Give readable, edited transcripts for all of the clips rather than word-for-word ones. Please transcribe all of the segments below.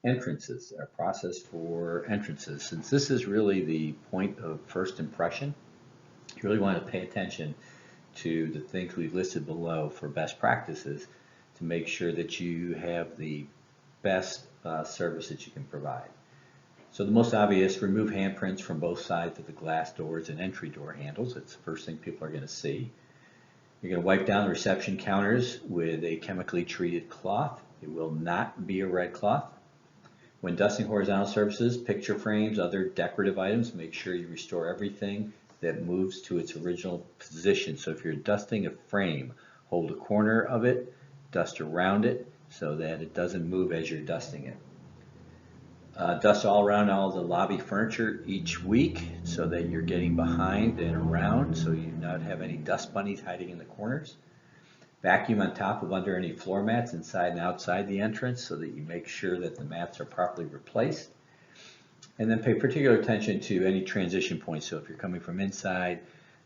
entrances, our process for entrances. Since this is really the point of first impression, you really want to pay attention to the things we've listed below for best practices to make sure that you have the best service that you can provide. So the most obvious, remove handprints from both sides of the glass doors and entry door handles. It's the first thing people are going to see. You're going to wipe down the reception counters with a chemically treated cloth. It will not be a red cloth. When dusting horizontal surfaces, picture frames, other decorative items, make sure you restore everything that moves to its original position. So if you're dusting a frame, hold a corner of it, dust around it so that it doesn't move as you're dusting it. Dust all around all the lobby furniture each week so that you're getting behind and around so you not have any dust bunnies hiding in the corners. Vacuum on top of under any floor mats inside and outside the entrance so that you make sure that the mats are properly replaced. And then pay particular attention to any transition points. So if you're coming from inside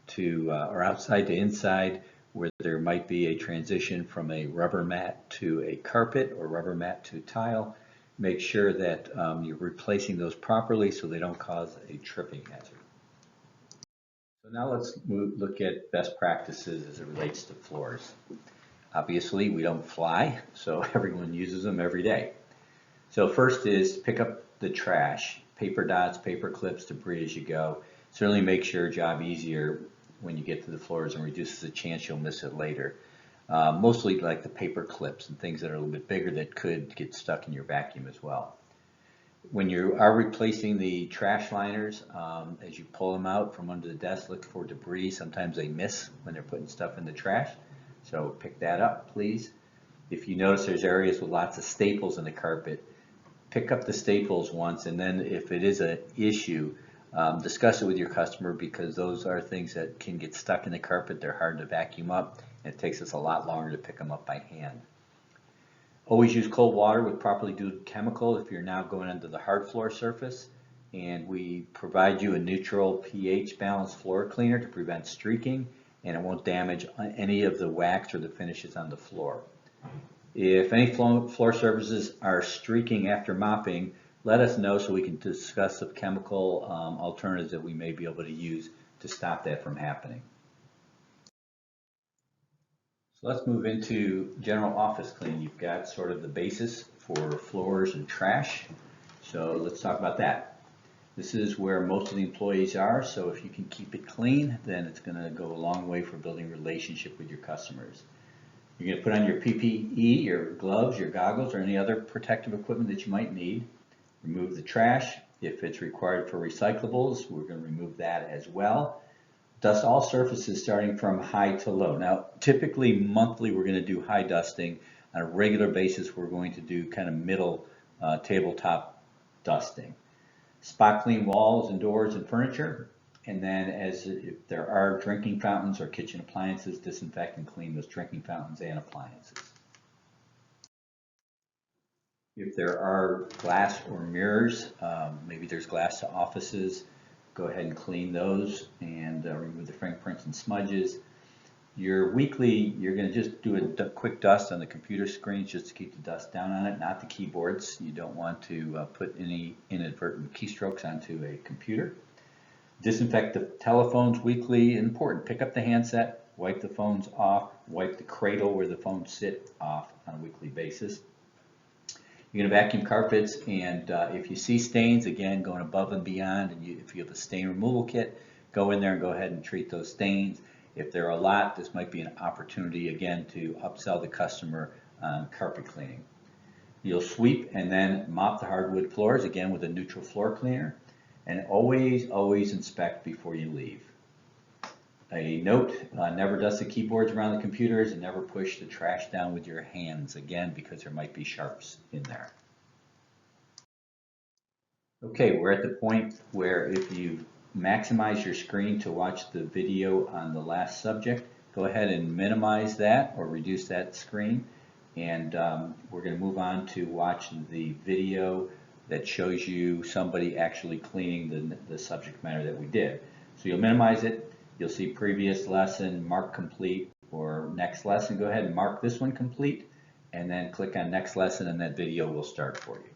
to or outside to inside, where there might be a transition from a rubber mat to a carpet or rubber mat to tile, make sure that you're replacing those properly so they don't cause a tripping hazard. So now let's look at best practices as it relates to floors. Obviously, we don't fly, so everyone uses them every day. So first is pick up the trash, paper dots, paper clips, debris as you go. Certainly makes your job easier when you get to the floors and reduces the chance you'll miss it later. Mostly like the paper clips and things that are a little bit bigger that could get stuck in your vacuum as well. When you are replacing the trash liners, as you pull them out from under the desk, look for debris. Sometimes they miss when they're putting stuff in the trash, so pick that up, please. If you notice there's areas with lots of staples in the carpet, pick up the staples once, and then if it is an issue, discuss it with your customer, because those are things that can get stuck in the carpet. They're hard to vacuum up, and it takes us a lot longer to pick them up by hand. Always use cold water with properly diluted chemical if you're now going into the hard floor surface, and we provide you a neutral pH balanced floor cleaner to prevent streaking, and it won't damage any of the wax or the finishes on the floor. If any floor surfaces are streaking after mopping, let us know so we can discuss the chemical alternatives that we may be able to use to stop that from happening. So let's move into general office cleaning. You've got sort of the basis for floors and trash. So let's talk about that. This is where most of the employees are, so if you can keep it clean, then it's going to go a long way for building a relationship with your customers. You're going to put on your PPE, your gloves, your goggles, or any other protective equipment that you might need. Remove the trash. If it's required for recyclables, we're going to remove that as well. Dust all surfaces starting from high to low. Now, typically monthly we're going to do high dusting. On a regular basis, we're going to do kind of middle tabletop dusting. Spot clean walls and doors and furniture. And then if there are drinking fountains or kitchen appliances, disinfect and clean those drinking fountains and appliances. If there are glass or mirrors, maybe there's glass to offices, go ahead and clean those and remove the fingerprints and smudges. Your weekly, you're going to just do a quick dust on the computer screens just to keep the dust down on it, not the keyboards. You don't want to put any inadvertent keystrokes onto a computer. Disinfect the telephones weekly. Important, pick up the handset, wipe the phones off, wipe the cradle where the phones sit off on a weekly basis. You're going to vacuum carpets, and if you see stains, again, going above and beyond, and if you have a stain removal kit, go in there and go ahead and treat those stains. If there are a lot, this might be an opportunity, again, to upsell the customer on carpet cleaning. You'll sweep and then mop the hardwood floors, again, with a neutral floor cleaner, and always inspect before you leave. A note, never dust the keyboards around the computers and never push the trash down with your hands, again, because there might be sharps in there. Okay, we're at the point where if you maximize your screen to watch the video on the last subject, go ahead and minimize that or reduce that screen, and we're going to move on to watch the video that shows you somebody actually cleaning the subject matter that we did. So you'll minimize it. You'll see previous lesson, mark complete, or next lesson. Go ahead and mark this one complete, and then click on next lesson, and that video will start for you.